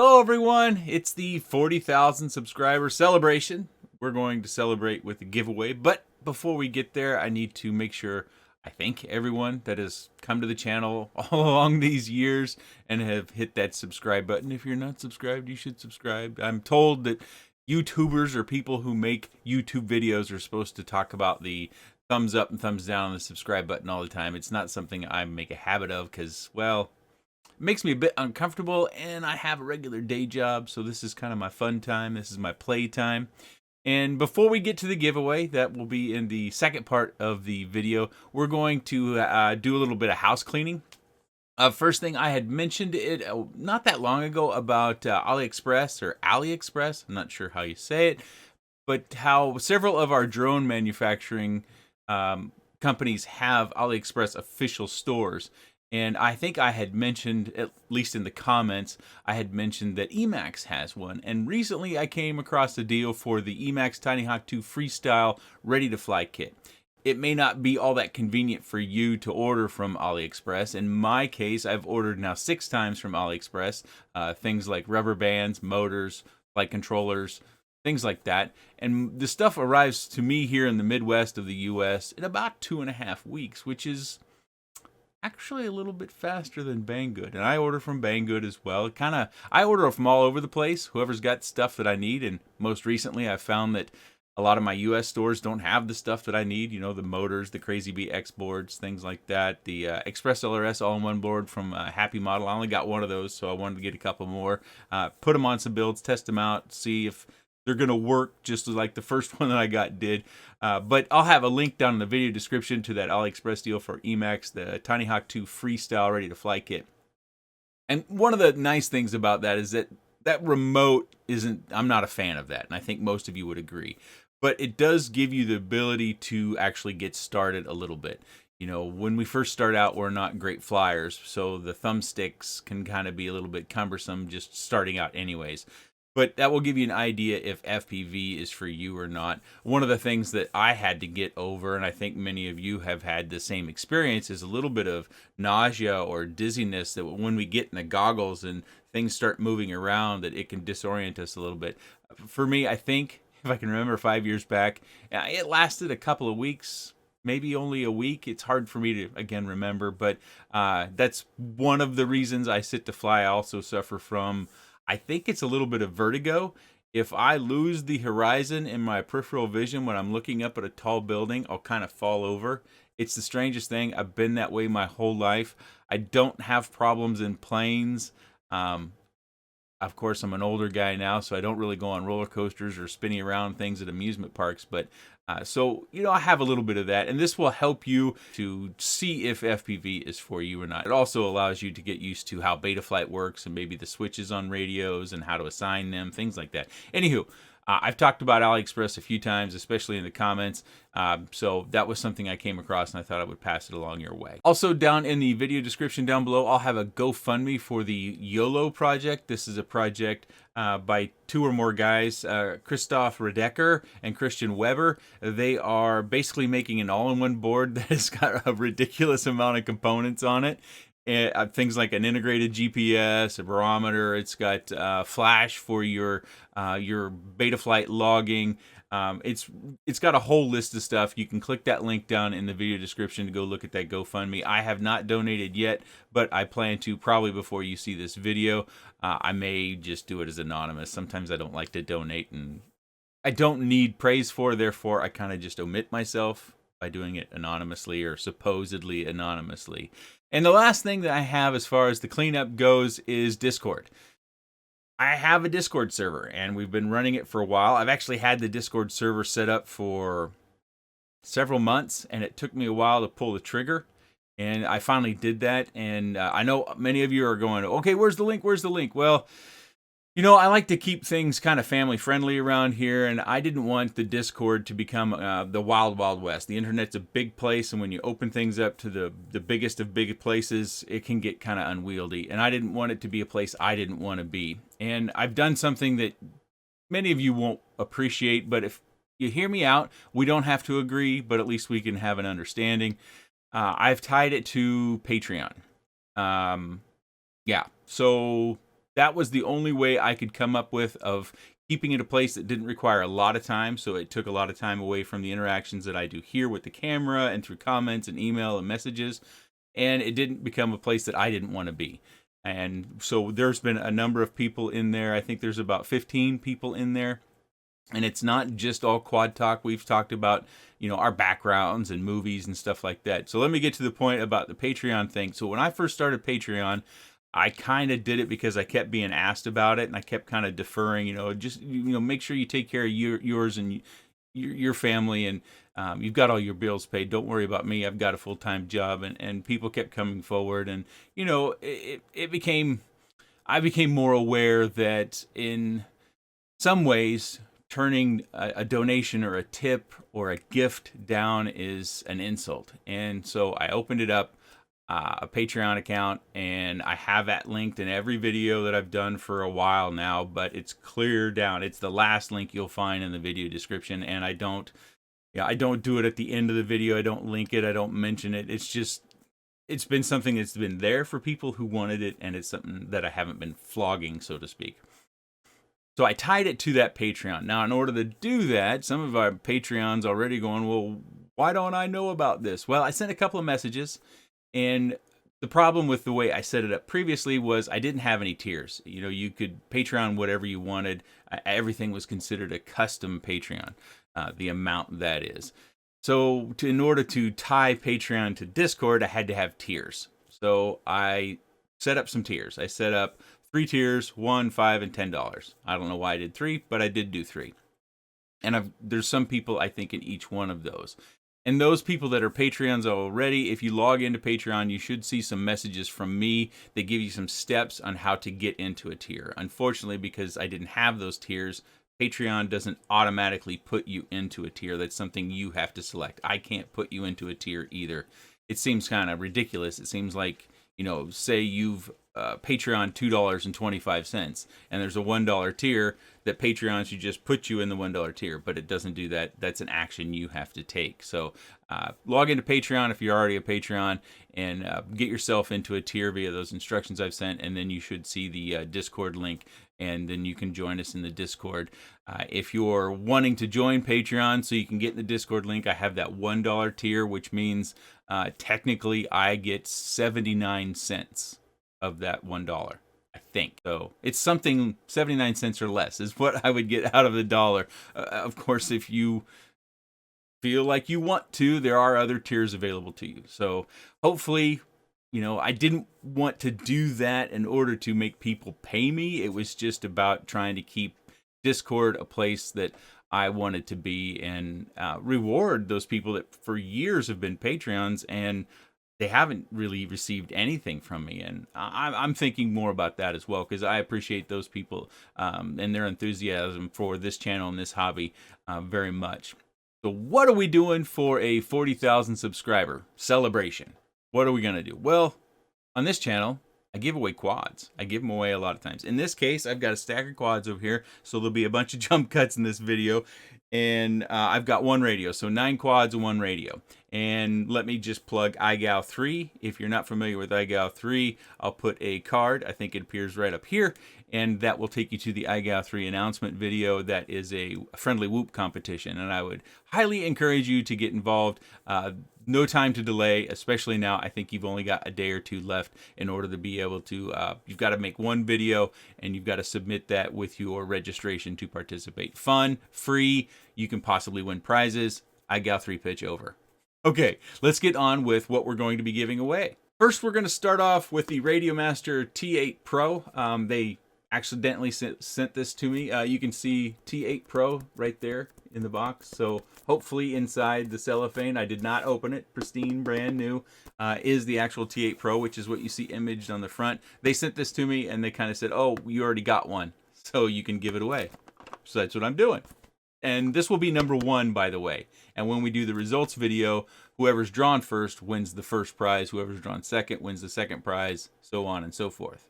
Hello, everyone. It's the 40,000 subscriber celebration. We're going to celebrate with a giveaway. But before we get there, I need to make sure I thank everyone that has come to the channel all along these years and have hit that subscribe button. If you're not subscribed, you should subscribe. I'm told that YouTubers or people who make YouTube videos are supposed to talk about the thumbs up and thumbs down on the subscribe button all the time. It's not something I make a habit of because, well, it makes me a bit uncomfortable, and I have a regular day job, so this is kind of my fun time. This is my play time. And before we get to the giveaway, that will be in the second part of the video, we're going to do a little bit of house cleaning. First thing, I had mentioned it not that long ago about AliExpress or AliExpress. I'm not sure how you say it, but how several of our drone manufacturing companies have AliExpress official stores. And I think I had mentioned, at least in the comments, I had mentioned that Emax has one. And recently I came across a deal for the Emax Tiny Hawk 2 Freestyle Ready to Fly kit. It may not be all that convenient for you to order from AliExpress. In my case, I've ordered now 6 times from AliExpress. Things like rubber bands, motors, flight controllers, things like that. And the stuff arrives to me here in the Midwest of the US in about 2.5 weeks, which is actually a little bit faster than Banggood. And I order from Banggood as well. I order from all over the place, whoever's got stuff that I need. And most recently I've found that a lot of my US stores don't have the stuff that I need, you know, the motors, the Crazy Bee X boards, things like that. The Express LRS all-in-one board from Happy Model. I only got one of those, so I wanted to get a couple more. Put them on some builds, test them out, see if they're going to work just like the first one that I got did. But I'll have a link down in the video description to that AliExpress deal for Emax, the Tiny Hawk 2 Freestyle Ready to Fly kit. And one of the nice things about that is that that remote isn't, I'm not a fan of that. And I think most of you would agree. But it does give you the ability to actually get started a little bit. You know, when we first start out, we're not great flyers. So the thumbsticks can kind of be a little bit cumbersome just starting out anyways. But that will give you an idea if FPV is for you or not. One of the things that I had to get over, and I think many of you have had the same experience, is a little bit of nausea or dizziness that when we get in the goggles and things start moving around, that it can disorient us a little bit. For me, I think, if I can remember 5 years back, it lasted a couple of weeks, maybe only a week. It's hard for me to, again, remember, but that's one of the reasons I sit to fly. I also suffer from, I think it's a little bit of vertigo. If I lose the horizon in my peripheral vision when I'm looking up at a tall building, I'll kind of fall over. It's the strangest thing. I've been that way my whole life. I don't have problems in planes. Of course, I'm an older guy now, so I don't really go on roller coasters or spinning around things at amusement parks. But so, you know, I have a little bit of that. And this will help you to see if FPV is for you or not. It also allows you to get used to how Betaflight works and maybe the switches on radios and how to assign them, things like that. Anywho, I've talked about AliExpress a few times, especially in the comments. So that was something I came across, and I thought I would pass it along your way. Also, down in the video description down below, I'll have a GoFundMe for the YOLO project. This is a project by 2 or more guys, Christoph Redeker and Christian Weber. They are basically making an all-in-one board that has got a ridiculous amount of components on it. Things like an integrated GPS, a barometer. It's got flash for your Betaflight logging. It's got a whole list of stuff. You can click that link down in the video description to go look at that GoFundMe. I have not donated yet, but I plan to probably before you see this video. I may just do it as anonymous. Sometimes I don't like to donate, and I don't need praise for. Therefore, I kind of just omit myself by doing it anonymously or supposedly anonymously. And the last thing that I have as far as the cleanup goes is Discord. I have a Discord server, and we've been running it for a while. I've actually had the Discord server set up for several months, and it took me a while to pull the trigger. And I finally did that, and I know many of you are going, okay, where's the link? Where's the link? Well, you know, I like to keep things kind of family-friendly around here, and I didn't want the Discord to become the wild, wild west. The internet's a big place, and when you open things up to the biggest of big places, it can get kind of unwieldy. And I didn't want it to be a place I didn't want to be. And I've done something that many of you won't appreciate, but if you hear me out, we don't have to agree, but at least we can have an understanding. I've tied it to Patreon. Yeah, so that was the only way I could come up with of keeping it a place that didn't require a lot of time. So it took a lot of time away from the interactions that I do here with the camera and through comments and email and messages. And it didn't become a place that I didn't want to be. And so there's been a number of people in there. I think there's about 15 people in there. And it's not just all quad talk. We've talked about, our backgrounds and movies and stuff like that. So let me get to the point about the Patreon thing. So when I first started Patreon, I kind of did it because I kept being asked about it, and I kept kind of deferring, just, make sure you take care of yours and your family, and you've got all your bills paid. Don't worry about me. I've got a full-time job. And people kept coming forward, and, I became more aware that in some ways, turning a donation or a tip or a gift down is an insult. And so I opened it up, a Patreon account, and I have that linked in every video that I've done for a while now, but it's clear down. It's the last link you'll find in the video description, and I don't do it at the end of the video. I don't link it. I don't mention it. It's been something that's been there for people who wanted it, and it's something that I haven't been flogging, so to speak. So I tied it to that Patreon. Now, in order to do that, some of our Patreons already going, well, why don't I know about this? Well, I sent a couple of messages, and the problem with the way I set it up previously was I didn't have any tiers. You could Patreon whatever you wanted. Everything was considered a custom Patreon, the amount that is. So in order to tie Patreon to Discord, I had to have tiers. So I set up some tiers. I set up 3 tiers, $1, $5, and $10. I don't know why I did 3, but I did do 3. And there's some people, I think, in each one of those. And those people that are Patreons already, if you log into Patreon, you should see some messages from me that give you some steps on how to get into a tier. Unfortunately, because I didn't have those tiers, Patreon doesn't automatically put you into a tier. That's something you have to select. I can't put you into a tier either. It seems kind of ridiculous. It seems like, say you've Patreon $2.25, and there's a $1 tier that Patreon should just put you in the $1 tier, but it doesn't do that. That's an action you have to take. So log into Patreon if you're already a Patreon, and get yourself into a tier via those instructions I've sent, and then you should see the Discord link, and then you can join us in the Discord. If you're wanting to join Patreon so you can get in the Discord link, I have that $1 tier, which means technically I get 79 cents of that $1, I think. So it's something 79 cents or less is what I would get out of the dollar. Of course, if you feel like you want to, there are other tiers available to you. So hopefully, I didn't want to do that in order to make people pay me. It was just about trying to keep Discord a place that I wanted to be, and reward those people that for years have been Patreons and they haven't really received anything from me. And I'm thinking more about that as well, because I appreciate those people and their enthusiasm for this channel and this hobby very much. So what are we doing for a 40,000 subscriber celebration? What are we going to do? Well, on this channel, I give away quads. I give them away a lot of times. In this case, I've got a stack of quads over here, so there'll be a bunch of jump cuts in this video. And I've got 1 radio, so 9 quads and 1 radio. And let me just plug iGal 3. If you're not familiar with iGal 3, I'll put a card. I think it appears right up here, and that will take you to the iGal 3 announcement video. That is a friendly whoop competition, and I would highly encourage you to get involved. No time to delay, especially now. I think you've only got a day or 2 left in order to be able to, you've got to make 1 video, and you've got to submit that with your registration to participate. Fun, free, you can possibly win prizes. iGal 3 pitch over. Okay, let's get on with what we're going to be giving away. First, we're going to start off with the Radiomaster T8 Pro. They accidentally sent this to me. You can see T8 Pro right there in the box. So hopefully inside the cellophane, I did not open it, pristine, brand new, is the actual T8 Pro, which is what you see imaged on the front. They sent this to me and they kind of said, oh, you already got one, so you can give it away. So that's what I'm doing. And this will be number 1, by the way. And when we do the results video, whoever's drawn first wins the first prize. Whoever's drawn second wins the second prize, so on and so forth.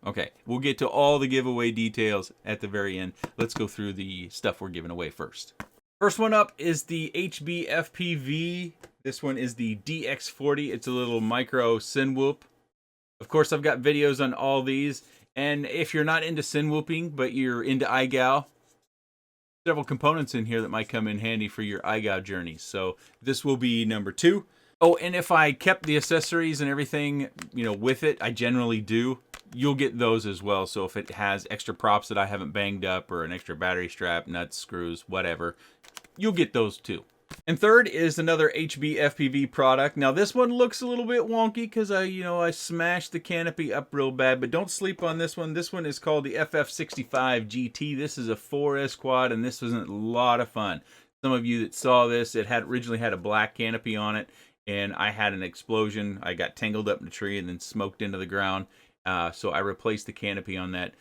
Okay, we'll get to all the giveaway details at the very end. Let's go through the stuff we're giving away first. First one up is the HB FPV. This one is the DX40. It's a little micro Sin Whoop. Of course, I've got videos on all these, And if you're not into sin whooping, but you're into iGal, several components in here that might come in handy for your iGal journeys. So this will be number 2. Oh, and if I kept the accessories and everything, with it, I generally do, you'll get those as well. So if it has extra props that I haven't banged up, or an extra battery strap, nuts, screws, whatever, you'll get those too. And third is another HB FPV product. Now this one looks a little bit wonky because I smashed the canopy up real bad, but don't sleep on this one. This one is called the FF65 GT. This is a 4S quad, and this was a lot of fun. Some of you that saw this, it had originally had a black canopy on it, and I had an explosion. I got tangled up in a tree and then smoked into the ground. So I replaced the canopy on that.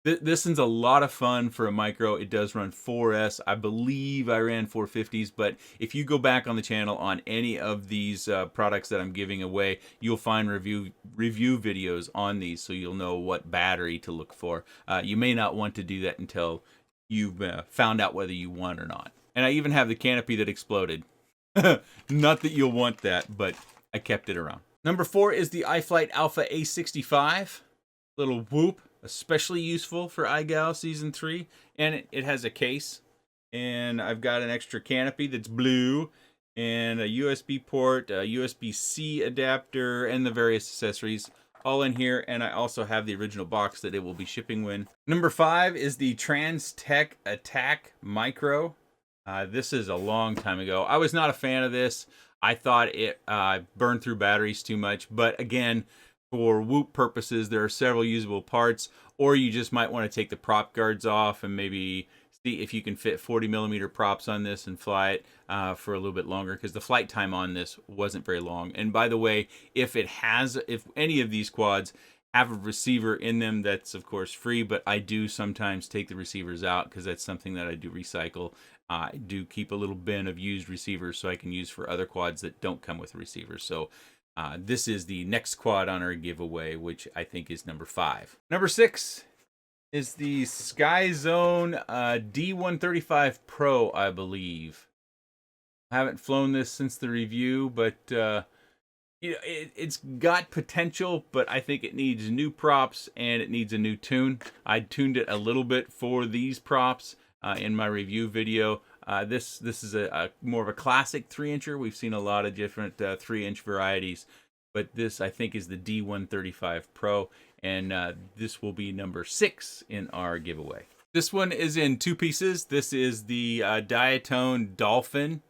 This one's a lot of fun for a micro. It does run 4S. I believe I ran 450s, but if you go back on the channel on any of these products that I'm giving away, you'll find review videos on these, so you'll know what battery to look for. You may not want to do that until you've found out whether you want or not. And I even have the canopy that exploded. Not that you'll want that, but I kept it around. Number 4 is the iFlight Alpha A65. Little whoop. Especially useful for iGal Season 3. And it has a case. And I've got an extra canopy that's blue. And a USB port, a USB-C adapter, and the various accessories all in here. And I also have the original box that it will be shipping with. Number 5 is the Trans-Tech Attack Micro. This is a long time ago. I was not a fan of this. I thought it burned through batteries too much. But again, for whoop purposes, there are several usable parts, or you just might want to take the prop guards off and maybe see if you can fit 40mm props on this and fly it for a little bit longer, because the flight time on this wasn't very long. And by the way, if any of these quads have a receiver in them, that's of course free, but I do sometimes take the receivers out because that's something that I do recycle. I do keep a little bin of used receivers so I can use for other quads that don't come with receivers. So this is the next quad on our giveaway, which I think is number 5. Number 6 is the SkyZone D135 Pro, I believe. I haven't flown this since the review, but it's got potential, but I think it needs new props and it needs a new tune. I tuned it a little bit for these props in my review video. This is a more of a classic 3-incher. We've seen a lot of different 3-inch varieties, but this I think is the D135 Pro, and this will be number 6 in our giveaway. This one is in 2 pieces. This is the Diatone Dolphin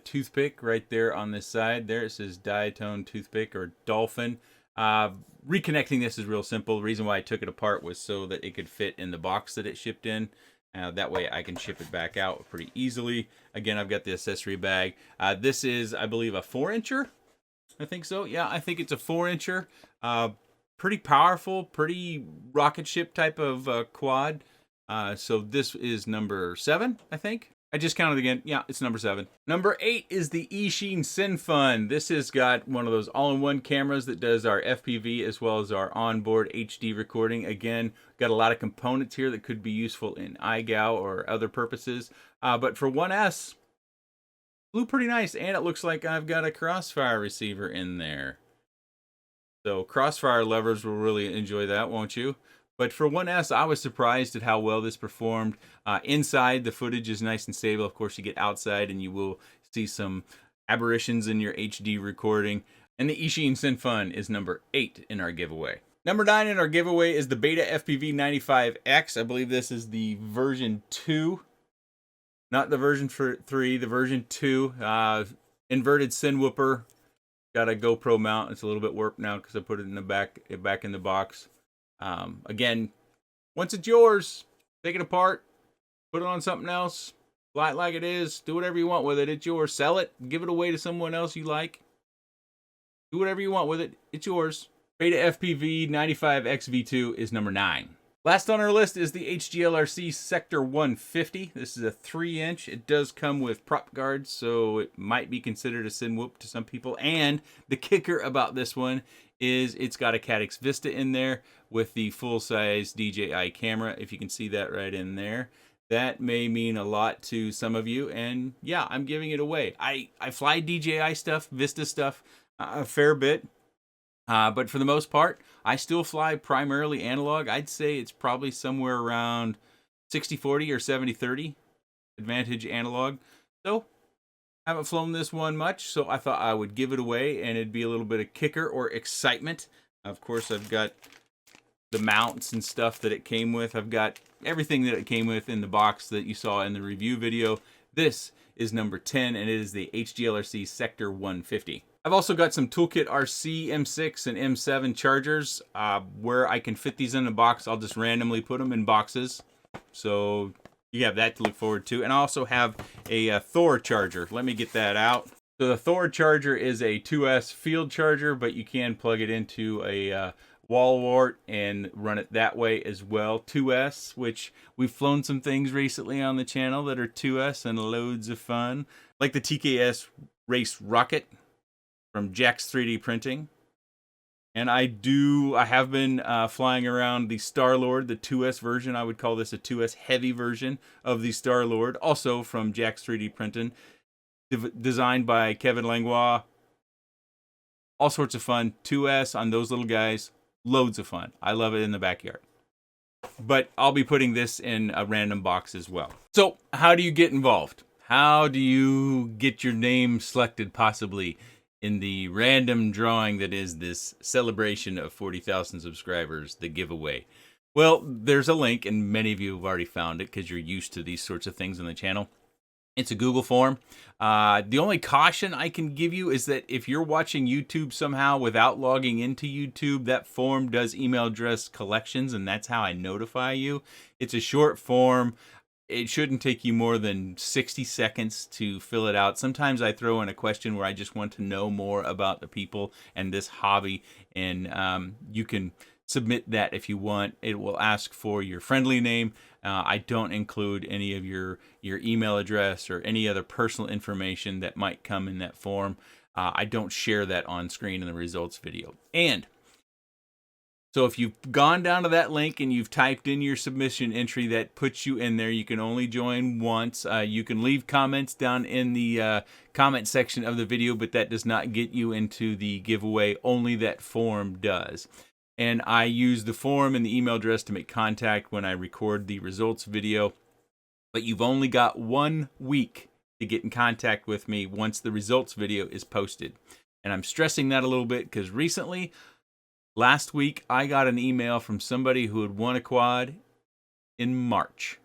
toothpick right there on this side. There it says Diatone toothpick or Dolphin. Reconnecting this is real simple. The reason why I took it apart was so that it could fit in the box that it shipped in. That way I can ship it back out pretty easily. Again, I've got the accessory bag. This is, I believe, a 4-incher. I think so. Yeah, I think it's a 4-incher. Pretty powerful, pretty rocket ship type of quad. So this is number 7, I think. I just counted again. Yeah, it's number 7. Number 8 is the Eachine Cinfun. This has got one of those all-in-one cameras that does our FPV as well as our onboard HD recording. Again, got a lot of components here that could be useful in iGal or other purposes. But for 1S, flew pretty nice, and it looks like I've got a crossfire receiver in there. So crossfire lovers will really enjoy that, won't you? But for 1S, I was surprised at how well this performed. Inside, the footage is nice and stable. Of course, you get outside and you will see some aberrations in your HD recording. And the Eachine Cinfun is number 8 in our giveaway. Number 9 in our giveaway is the Beta FPV 95X. I believe this is the version 2. Not the version 3, the version 2. Inverted Sin Whooper. Got a GoPro mount. It's a little bit warped now because I put it in the back in the box. Again, once it's yours, take it apart, put it on something else, fly it like it is, do whatever you want with it. It's yours. Sell it, give it away to someone else you like. Do whatever you want with it. It's yours. Beta FPV 95X V2 is number 9. Last on our list is the HGLRC Sector 150. This is a 3-inch. It does come with prop guards, so it might be considered a sin whoop to some people. And the kicker about this one is it's got a Caddx Vista in there with the full-size DJI camera, if you can see that right in there. That may mean a lot to some of you, and yeah, I'm giving it away. I fly DJI stuff, Vista stuff, a fair bit. But for the most part, I still fly primarily analog. I'd say it's probably somewhere around 60-40 or 70-30 advantage analog. So I haven't flown this one much, so I thought I would give it away and it'd be a little bit of kicker or excitement. Of course, I've got the mounts and stuff that it came with. I've got everything that it came with in the box that you saw in the review video. This is number 10, and it is the HGLRC Sector 150. I've also got some Toolkit RC M6 and M7 chargers. Where I can fit these in a box, I'll just randomly put them in boxes. So you have that to look forward to. And I also have a Thor charger. Let me get that out. So the Thor charger is a 2S field charger, but you can plug it into a wall wart and run it that way as well. 2S, which we've flown some things recently on the channel that are 2S and loads of fun, like the TKS Race Rocket from Jack's 3D Printing. And I have been flying around the Star-Lord, the 2S version. I would call this a 2S heavy version of the Star-Lord, also from Jack's 3D Printing, designed by Kevin Langlois. All sorts of fun. 2S on those little guys. Loads of fun. I love it in the backyard. But I'll be putting this in a random box as well. So how do you get involved? How do you get your name selected possibly in the random drawing that is this celebration of 40,000 subscribers, the giveaway? Well, there's a link, and many of you have already found it because you're used to these sorts of things on the channel. It's a Google form. The only caution I can give you is that if you're watching YouTube somehow without logging into YouTube, that form does email address collections, and that's how I notify you. It's a short form. It shouldn't take you more than 60 seconds to fill it out. Sometimes I throw in a question where I just want to know more about the people and this hobby, and you can submit that if you want. It will ask for your friendly name. I don't include any of your email address or any other personal information that might come in that form. I don't share that on screen in the results video. And so if you've gone down to that link and you've typed in your submission entry, that puts you in there. You can only join once. You can leave comments down in the comment section of the video, but that does not get you into the giveaway. Only that form does. And I use the form and the email address to make contact when I record the results video. But you've only got 1 week to get in contact with me once the results video is posted. And I'm stressing that a little bit because recently, last week, I got an email from somebody who had won a quad in March.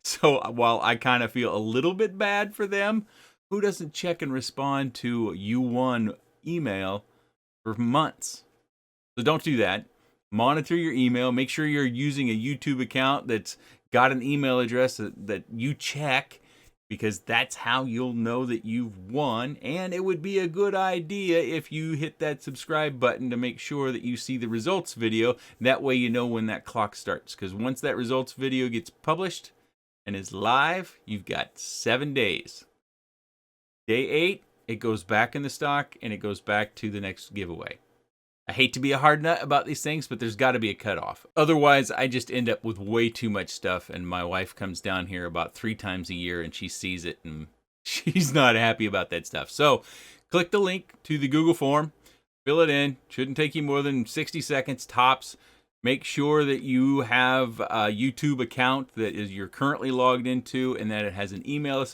So while I kind of feel a little bit bad for them, who doesn't check and respond to you won email for months? So don't do that. Monitor your email. Make sure you're using a YouTube account that's got an email address that you check, because that's how you'll know that you've won. And it would be a good idea if you hit that subscribe button to make sure that you see the results video. That way you know when that clock starts, because once that results video gets published and is live, you've got 7 days. Day 8, it goes back in the stock and it goes back to the next giveaway. I hate to be a hard nut about these things, but there's got to be a cutoff. Otherwise, I just end up with way too much stuff, and my wife comes down here about 3 times a year and she sees it and she's not happy about that stuff. So click the link to the Google form, fill it in. Shouldn't take you more than 60 seconds tops. Make sure that you have a YouTube account that you're currently logged into, and that it has an email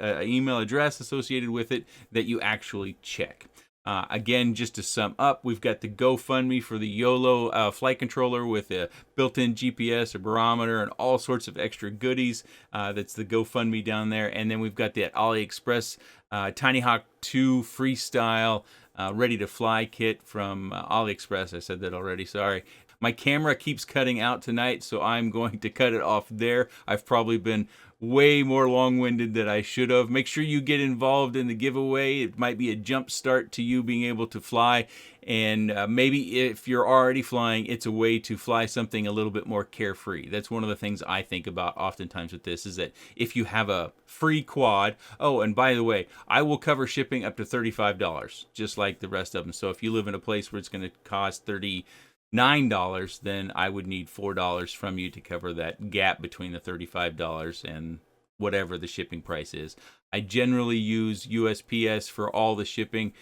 email address associated with it that you actually check. Again, just to sum up, we've got the GoFundMe for the YOLO flight controller with a built-in GPS, a barometer, and all sorts of extra goodies. That's the GoFundMe down there. And then we've got that AliExpress Tiny Hawk 2 Freestyle ready to fly kit from AliExpress. I said that already, sorry. My camera keeps cutting out tonight, so I'm going to cut it off there. I've probably been way more long-winded than I should have. Make sure you get involved in the giveaway. It might be a jump start to you being able to fly, and maybe if you're already flying, it's a way to fly something a little bit more carefree. That's one of the things I think about oftentimes with this, is that if you have a free quad, oh, and by the way, I will cover shipping up to $35, just like the rest of them. So if you live in a place where it's going to cost $39, then I would need $4 from you to cover that gap between the $35 and whatever the shipping price is. I generally use USPS for all the shipping.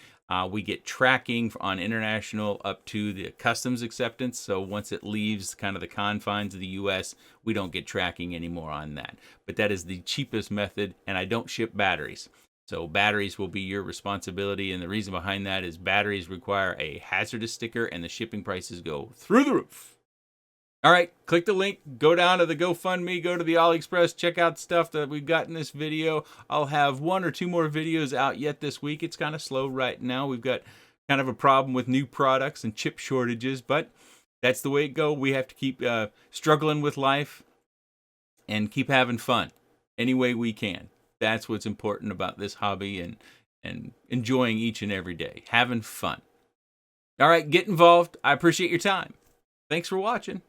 We get tracking on international up to the customs acceptance. So once it leaves kind of the confines of the US, we don't get tracking anymore on that. But that is the cheapest method, and I don't ship batteries. So batteries will be your responsibility, and the reason behind that is batteries require a hazardous sticker, and the shipping prices go through the roof. All right, click the link, go down to the GoFundMe, go to the AliExpress, check out stuff that we've got in this video. I'll have 1 or 2 more videos out yet this week. It's kind of slow right now. We've got kind of a problem with new products and chip shortages, but that's the way it goes. We have to keep struggling with life and keep having fun any way we can. That's what's important about this hobby, and enjoying each and every day, having fun. All right, get involved. I appreciate your time. Thanks for watching.